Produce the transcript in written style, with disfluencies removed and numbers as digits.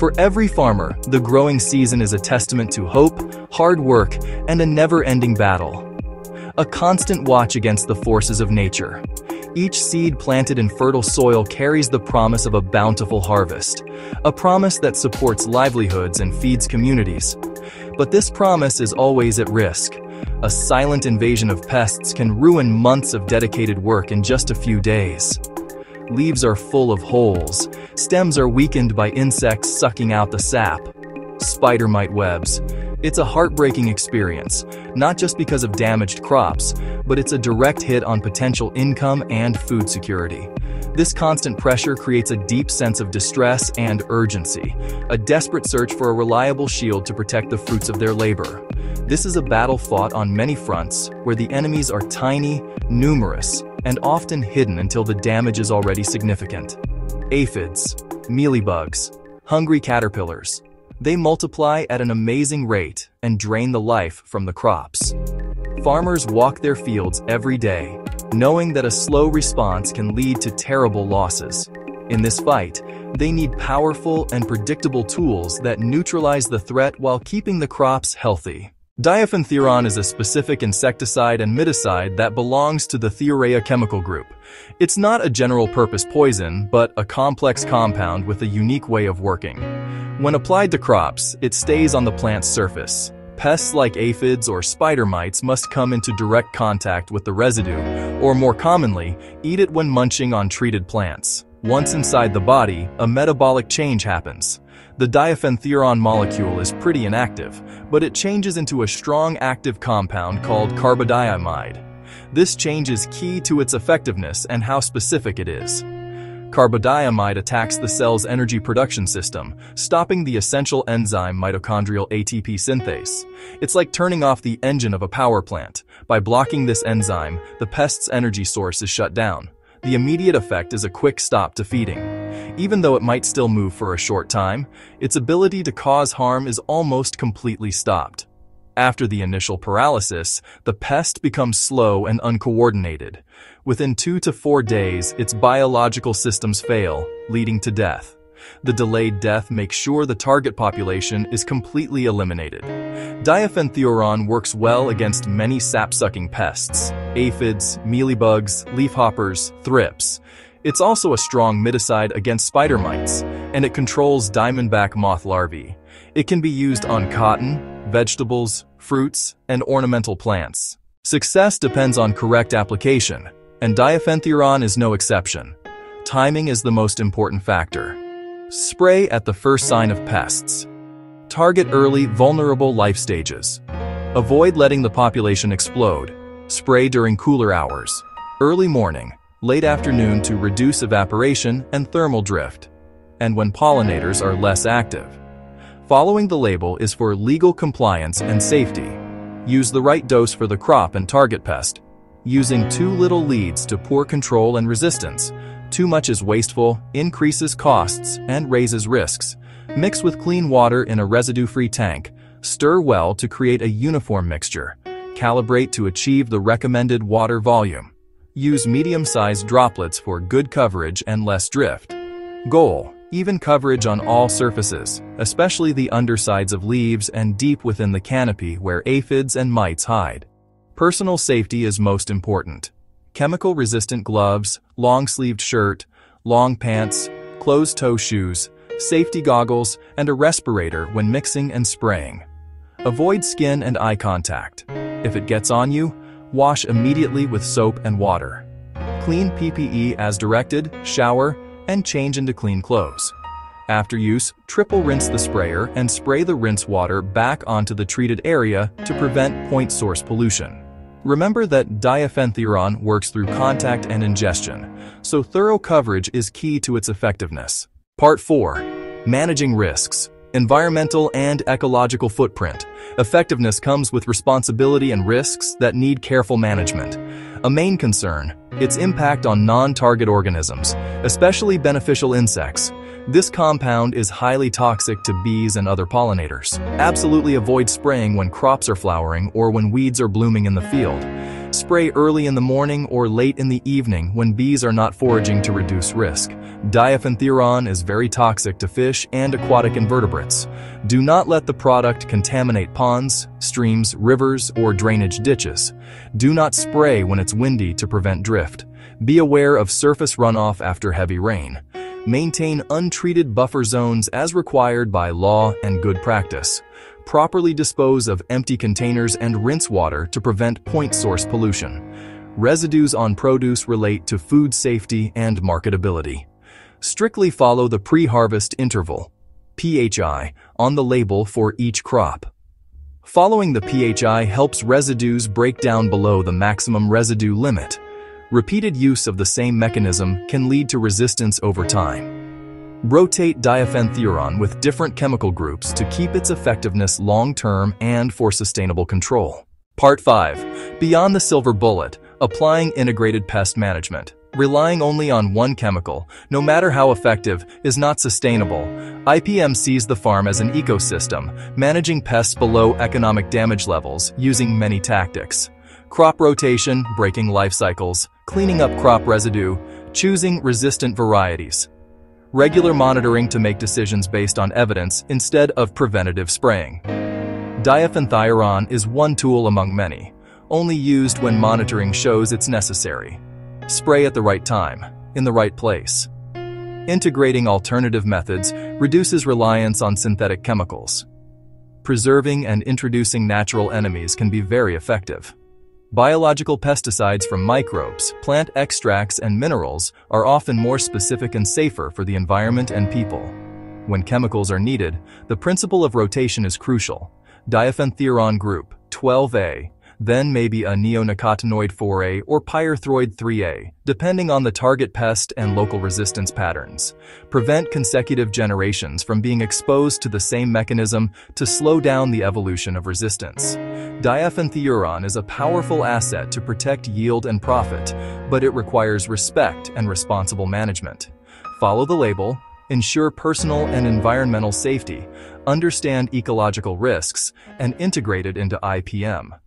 For every farmer, the growing season is a testament to hope, hard work, and a never-ending battle. A constant watch against the forces of nature. Each seed planted in fertile soil carries the promise of a bountiful harvest, a promise that supports livelihoods and feeds communities. But this promise is always at risk. A silent invasion of pests can ruin months of dedicated work in just a few days. Leaves are full of holes, stems are weakened by insects sucking out the sap. Spider mite webs. It's a heartbreaking experience, not just because of damaged crops, but it's a direct hit on potential income and food security. This constant pressure creates a deep sense of distress and urgency, a desperate search for a reliable shield to protect the fruits of their labor. This is a battle fought on many fronts, where the enemies are tiny, numerous, and often hidden until the damage is already significant. Aphids, mealybugs, hungry caterpillars. They multiply at an amazing rate and drain the life from the crops. Farmers walk their fields every day, knowing that a slow response can lead to terrible losses. In this fight, they need powerful and predictable tools that neutralize the threat while keeping the crops healthy. Diafenthiuron is a specific insecticide and miticide that belongs to the Thiourea chemical group. It's not a general-purpose poison, but a complex compound with a unique way of working. When applied to crops, it stays on the plant's surface. Pests like aphids or spider mites must come into direct contact with the residue, or more commonly, eat it when munching on treated plants. Once inside the body, a metabolic change happens. The Diafenthiuron molecule is pretty inactive, but it changes into a strong active compound called carbodiamide. This change is key to its effectiveness and how specific it is. Carbodiamide attacks the cell's energy production system, stopping the essential enzyme mitochondrial ATP synthase. It's like turning off the engine of a power plant. By blocking this enzyme, the pest's energy source is shut down. The immediate effect is a quick stop to feeding. Even though it might still move for a short time, its ability to cause harm is almost completely stopped. After the initial paralysis, the pest becomes slow and uncoordinated. Within 2 to 4 days, its biological systems fail, leading to death. The delayed death makes sure the target population is completely eliminated. Diafenthiuron works well against many sap-sucking pests, aphids, mealybugs, leafhoppers, thrips. It's also a strong miticide against spider mites, and it controls diamondback moth larvae. It can be used on cotton, vegetables, fruits, and ornamental plants. Success depends on correct application, and Diafenthiuron is no exception. Timing is the most important factor. Spray at the first sign of pests. Target early, vulnerable life stages. Avoid letting the population explode. Spray during cooler hours, early morning, late afternoon to reduce evaporation and thermal drift, and when pollinators are less active. Following the label is for legal compliance and safety. Use the right dose for the crop and target pest. Using too little leads to poor control and resistance. Too much is wasteful, increases costs, and raises risks. Mix with clean water in a residue-free tank. Stir well to create a uniform mixture. Calibrate to achieve the recommended water volume. Use medium-sized droplets for good coverage and less drift. Goal: even coverage on all surfaces, especially the undersides of leaves and deep within the canopy where aphids and mites hide. Personal safety is most important. Chemical-resistant gloves, long-sleeved shirt, long pants, closed-toe shoes, safety goggles, and a respirator when mixing and spraying. Avoid skin and eye contact. If it gets on you, wash immediately with soap and water. Clean PPE as directed, shower, and change into clean clothes. After use, triple rinse the sprayer and spray the rinse water back onto the treated area to prevent point source pollution. Remember that Diafenthiuron works through contact and ingestion, so thorough coverage is key to its effectiveness. Part 4. Managing risks. Environmental and ecological footprint. Effectiveness comes with responsibility and risks that need careful management. A main concern: its impact on non-target organisms, especially beneficial insects. This compound is highly toxic to bees and other pollinators. Absolutely avoid spraying when crops are flowering or when weeds are blooming in the field. Spray early in the morning or late in the evening when bees are not foraging to reduce risk. Diafenthiuron is very toxic to fish and aquatic invertebrates. Do not let the product contaminate ponds, streams, rivers, or drainage ditches. Do not spray when it's windy to prevent drift. Be aware of surface runoff after heavy rain. Maintain untreated buffer zones as required by law and good practice. Properly dispose of empty containers and rinse water to prevent point source pollution. Residues on produce relate to food safety and marketability. Strictly follow the pre-harvest interval, PHI, on the label for each crop. Following the PHI helps residues break down below the maximum residue limit. Repeated use of the same mechanism can lead to resistance over time. Rotate Diafenthiuron with different chemical groups to keep its effectiveness long-term and for sustainable control. Part 5. Beyond the silver bullet, applying integrated pest management. Relying only on one chemical, no matter how effective, is not sustainable. IPM sees the farm as an ecosystem, managing pests below economic damage levels using many tactics. Crop rotation, breaking life cycles, cleaning up crop residue, choosing resistant varieties. Regular monitoring to make decisions based on evidence instead of preventative spraying. Diafenthiuron is one tool among many, only used when monitoring shows it's necessary. Spray at the right time, in the right place. Integrating alternative methods reduces reliance on synthetic chemicals. Preserving and introducing natural enemies can be very effective. Biological pesticides from microbes, plant extracts, and minerals are often more specific and safer for the environment and people. When chemicals are needed, the principle of rotation is crucial. Diafenthiuron group 12A, then maybe a neonicotinoid 4A or pyrethroid 3A, depending on the target pest and local resistance patterns. Prevent consecutive generations from being exposed to the same mechanism to slow down the evolution of resistance. Diafenthiuron is a powerful asset to protect yield and profit, but it requires respect and responsible management. Follow the label, ensure personal and environmental safety, understand ecological risks, and integrate it into IPM.